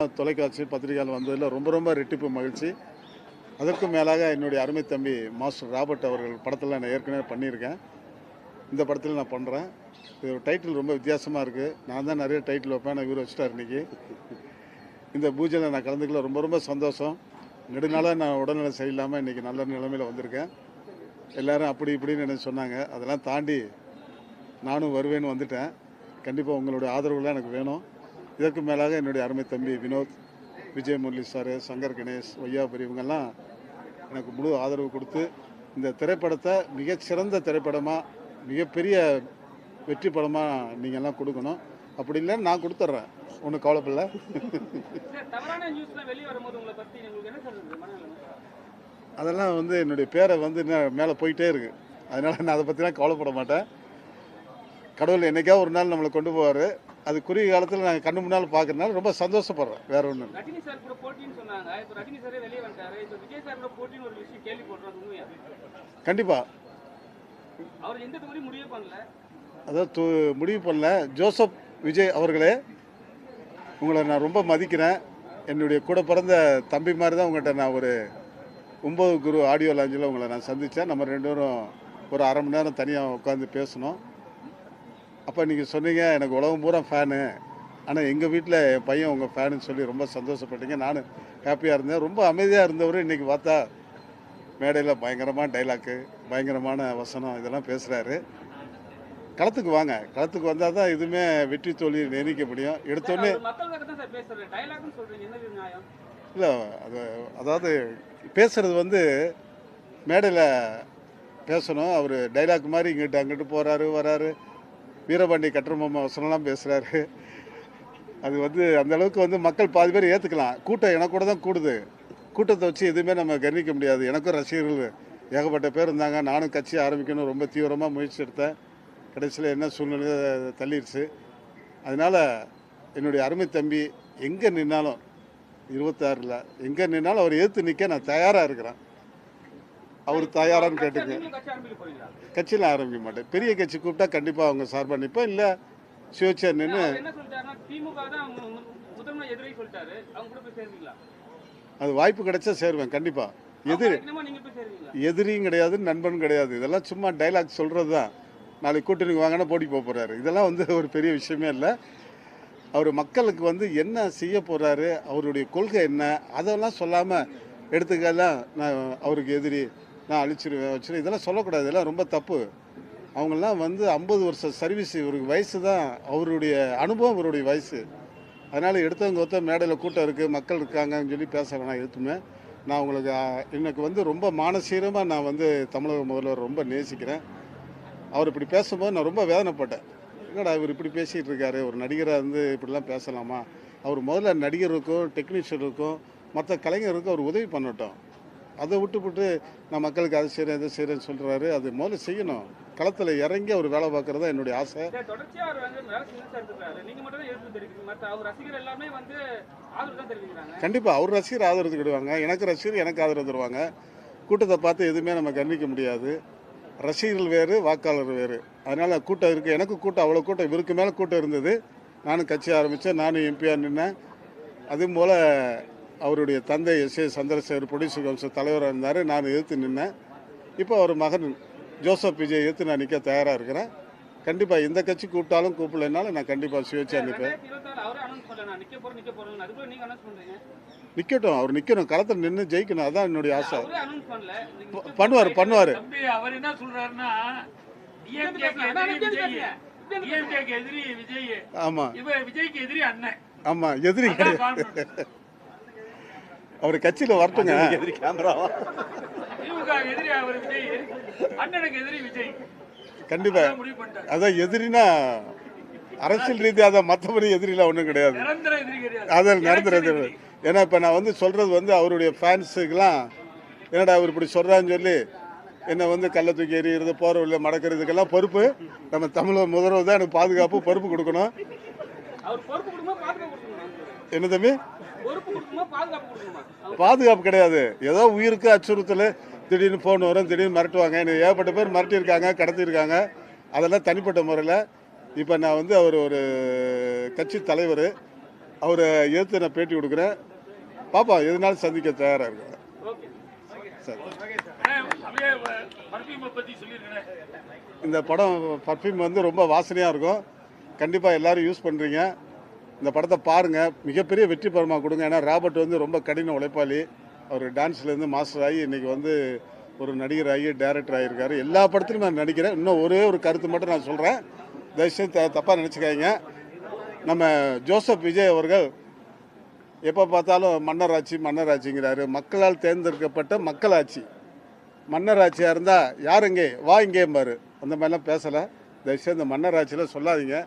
தொலைக்காட்சி பத்திரிகையால் வந்ததில் ரொம்ப ரொம்ப ரெட்டிப்பு மகிழ்ச்சி. அதற்கும் மேலாக என்னுடைய அருமை தம்பி மாஸ்டர் ராபர்ட் அவர்கள் படத்தில் நான் ஏற்கனவே பண்ணியிருக்கேன். இந்த படத்தில் நான் பண்ணுறேன். இது ஒரு டைட்டில் ரொம்ப வித்தியாசமாக இருக்குது. நான் தான் நிறைய டைட்டில் வைப்பேன், நான் இவர் வச்சுட்டார் இன்றைக்கி. இந்த பூஜையில் நான் கலந்துக்கல ரொம்ப ரொம்ப சந்தோஷம். நெடுநாளாக நான் உடல்நிலை சரியில்லாமல் இன்றைக்கி நல்ல நிலைமையில் வந்திருக்கேன். எல்லோரும் அப்படி இப்படின்னு எனக்கு சொன்னாங்க. அதெல்லாம் தாண்டி நானும் வருவேன்னு வந்துட்டேன். கண்டிப்பாக உங்களுடைய ஆதரவுலாம் எனக்கு வேணும். இதற்கு மேலாக என்னுடைய அருமை தம்பி வினோத், விஜய் முரளி சார், சங்கர் கணேஷ், வையாபுரி இவங்கெல்லாம் எனக்கு முழு ஆதரவு கொடுத்து இந்த திரைப்படத்தை மிகச்சிறந்த திரைப்படமாக, மிகப்பெரிய வெற்றி படமாக நீங்கள்லாம் கொடுக்கணும். அப்படி இல்லைன்னு நான் கொடுத்துட்றேன், ஒன்றும் கவலைப்படல. அதெல்லாம் வந்து என்னுடைய பேரை வந்து மேலே போயிட்டே இருக்குது. அதனால் நான் அதை பற்றிலாம் கவலைப்பட மாட்டேன். கடவுள் என்றைக்கா ஒரு நாள் நம்மளை கொண்டு போவார். அது குறுகிய காலத்தில் நாங்கள் கண்ணு முன்னால் பார்க்குறதுனால ரொம்ப சந்தோஷப்படுறோம். வேற ஒன்றும் கண்டிப்பாக அதாவது முடிவு பண்ணல. ஜோசப் விஜய் அவர்களே, உங்களை நான் ரொம்ப மதிக்கிறேன். என்னுடைய கூட பிறந்த தம்பி மாதிரி தான் உங்கள்கிட்ட நான் ஒரு 9 குரு ஆடியோ லாஞ்சில் உங்களை நான் சந்தித்தேன். நம்ம ரெண்டு பேரும் ஒரு அரை மணி நேரம் தனியாக உட்காந்து பேசணும். அப்போ நீங்கள் சொன்னீங்க எனக்கு உலகம் பூரா ஃபேனு, ஆனால் எங்கள் வீட்டில் என் பையன் உங்கள் ஃபேனுன்னு சொல்லி ரொம்ப சந்தோஷப்பட்டீங்க. நானும் ஹாப்பியாக இருந்தேன். ரொம்ப அமைதியாக இருந்தவர் இன்றைக்கி பார்த்தா மேடையில் பயங்கரமான டைலாக்கு, பயங்கரமான வசனம் இதெல்லாம் பேசுகிறாரு. களத்துக்கு வாங்க, களத்துக்கு வந்தால் தான் இதுவுமே வெற்றி தோல்வி நிர்ணயிக்க முடியும். எடுத்தோடனே இல்லை, அதாவது பேசுகிறது வந்து மேடையில் பேசணும். அவர் டைலாக் மாதிரி இங்கிட்டு அங்கிட்டு போகிறாரு வராரு, வீரபாண்டி கட்டரமாமா வசனம்லாம் பேசுகிறாரு. அது வந்து அந்தளவுக்கு வந்து மக்கள் பாதி பேர் ஏற்றுக்கலாம். கூட்டம் எனக்கு கூட தான் கூடுது. கூட்டத்தை வச்சு எதுவுமே நம்ம கவனிக்க முடியாது. எனக்கும் ரசிகர்கள் ஏகப்பட்ட பேர் இருந்தாங்க. நானும் கட்சி ஆரம்பிக்கணும் ரொம்ப தீவிரமாக முயற்சி எடுத்தேன். கடைசியில் என்ன சூழ்நிலை தள்ளிடுச்சு. அதனால் என்னுடைய அருமை தம்பி எங்கே நின்னாலும் 26 எங்கே நின்னாலும் அவர் எதிர்த்து நிற்க நான் தயாராக இருக்கிறேன். அவர் தயாரான்னு கேட்டுக்கு கட்சியில் ஆரம்பிக்க மாட்டேன். பெரிய கட்சி கூப்பிட்டா கண்டிப்பாக அவங்க சார்பாக நிற்பேன். இல்லை சுயேட்சையாக நின்று அது வாய்ப்பு கிடைச்சா சேருவேன் கண்டிப்பாக. எதிரியும் கிடையாது, நண்பனும் கிடையாது. இதெல்லாம் சும்மா டைலாக் சொல்கிறது தான். நாளைக்கு கூட்டணிக்கு வாங்கினா போட்டி போக போகிறாரு. இதெல்லாம் வந்து ஒரு பெரிய விஷயமே இல்லை. அவர் மக்களுக்கு வந்து என்ன செய்ய போகிறாரு, அவருடைய கொள்கை என்ன, அதெல்லாம் சொல்லாமல் எடுத்துக்கலாம் நான் அவருக்கு எதிரி, நான் அழிச்சிருவேன் வச்சிருவேன், இதெல்லாம் சொல்லக்கூடாது. இதெல்லாம் ரொம்ப தப்பு. அவங்கெல்லாம் வந்து 50 வருஷம் சர்வீஸ், இவருக்கு வயசு தான், அவருடைய அனுபவம் இவருடைய வயசு. அதனால் எடுத்தவங்க ஒருத்தர் மேடையில் கூட்டம் இருக்குது, மக்கள் இருக்காங்கன்னு சொல்லி பேச வேணாம். எதுவுமே நான் உங்களுக்கு எனக்கு வந்து ரொம்ப மானசீகமாக நான் வந்து தமிழக முதல்வர் ரொம்ப நேசிக்கிறேன். அவர் இப்படி பேசும்போது நான் ரொம்ப வேதனைப்பட்டேன். என்னடா இவர் இப்படி பேசிகிட்டு இருக்காரு, ஒரு நடிகராக இருந்து இப்படிலாம் பேசலாமா? அவர் முதல்ல நடிகருக்கும் டெக்னீஷியனுக்கும் மற்ற கலைஞருக்கும் அவர் உதவி பண்ணட்டும். அதை விட்டுவிட்டு நான் மக்களுக்கு அதை செய்கிறேன் இதை செய்கிறேன்னு சொல்கிறாரு. அது முதல்ல செய்யணும். களத்தில் இறங்கி அவர் வேலை பார்க்குறது தான் என்னுடைய ஆசை. கண்டிப்பாக அவர் ரசிகர் ஆதரவு தருவாங்க, எனக்கு ரசிகர் எனக்கு ஆதரவு தருவாங்க. கூட்டத்தை பார்த்து எதுவுமே நம்ம கவனிக்க முடியாது. ரசிகர்கள் வேறு, வாக்காளர் வேறு. அதனால் கூட்டம் இருக்குது. எனக்கு கூட்டம் அவ்வளோ கூட்டம், இவருக்கு மேலே கூட்டம் இருந்தது. நானும் கட்சி ஆரம்பித்தேன், நானும் எம்பியாக நின்னேன். அதுவும் போல் அவருடைய தந்தை எஸ்.ஏ. சந்திரசேகர் ப்ரொடியூசர் கவுன்சில் தலைவராக இருந்தார், நான் எதிர்த்து நின்னேன். இப்போ அவர் மகன் ஜோசப் விஜய் எதிர்த்து நான் நிற்க தயாராக இருக்கிறேன். கண்டிப்பாக இந்த கட்சி கூப்பிட்டாலும் கூப்பிடலைனாலும் நான் கண்டிப்பாக சுயேட்சையாக நிற்பேன். நிற்கட்டும், அவர் நிற்கணும், களத்தில் நின்று ஜெயிக்கணும், அதான் என்னுடைய ஆசை. பண்ணுவார். அவர் என்ன சொல்றாருன்னா, ஆமாம் விஜய்க்கு எதிரி அண்ணன். ஆமாம், எதிரி அவர் கட்சியில் வரட்டுங்க. கண்டிப்பா அதான் எதிரினா அரசியல் ரீதியாக தான், மற்றபடி எதிரிலாம் ஒன்றும் கிடையாது. அதான் நிரந்தர எதிரி. ஏன்னா இப்போ நான் வந்து சொல்கிறது வந்து அவருடைய ஃபேன்ஸுக்கெல்லாம் என்னடா அவர் இப்படி சொல்கிறான்னு சொல்லி என்னை வந்து கள்ள தூக்கி எறிகிறது, போகிற வழியில மடக்கிறதுக்கெல்லாம் பொறுப்பு நம்ம தமிழக முதல்வர் தான். எனக்கு பாதுகாப்பு பொறுப்பு கொடுக்கணும். என்ன தம்பி? பாதுகாப்பு கிடையாது. ஏதோ உயிருக்கு அச்சுறுத்தல், திடீர்னு ஃபோன் வரும், திடீர்னு மிரட்டுவாங்க. எனக்கு ஏகப்பட்ட பேர் மிரட்டியிருக்காங்க, கடத்தியிருக்காங்க. அதெல்லாம் தனிப்பட்ட முறையில். இப்போ நான் வந்து அவர் ஒரு கட்சி தலைவர், அவரை எதிர்த்து நான் பேட்டி கொடுக்குறேன். பாப்பா எதுனாலும் சந்திக்க தயாராக இருக்கிறேன். சரி, அப்படியே பர்ஃபியூமை பத்தி சொல்லியிருக்கேன். இந்த படம் பர்ஃப்யூம் வந்து ரொம்ப வாசனையாக இருக்கும். கண்டிப்பாக எல்லாரும் யூஸ் பண்ணுறீங்க. இந்த படத்தை பாருங்கள், மிகப்பெரிய வெற்றி படமாக கொடுங்க. ஏன்னா ராபர்ட் வந்து ரொம்ப கடின உழைப்பாளி. அவர் டான்ஸ்லேருந்து மாஸ்டர் ஆகி இன்றைக்கி வந்து ஒரு நடிகர் ஆகி டைரக்டர் ஆகியிருக்காரு. எல்லா படத்துலையும் நான் நடிக்கிறேன். இன்னும் ஒரே ஒரு கருத்து மட்டும் நான் சொல்கிறேன், தயவுசெய்து தப்பாக நினச்சிக்காதீங்க. நம்ம ஜோசப் விஜய் அவர்கள் எப்போ பார்த்தாலும் மன்னராட்சி மன்னராட்சிங்கிறாரு. மக்களால் தேர்ந்தெடுக்கப்பட்ட மக்களாட்சி. மன்னராட்சியாக இருந்தால் யார் இங்கே வா இங்கேம்பாரு. அந்த மாதிரிலாம் பேசலை. தயவுசெய்து இந்த மன்னராட்சியில் சொல்லாதீங்க.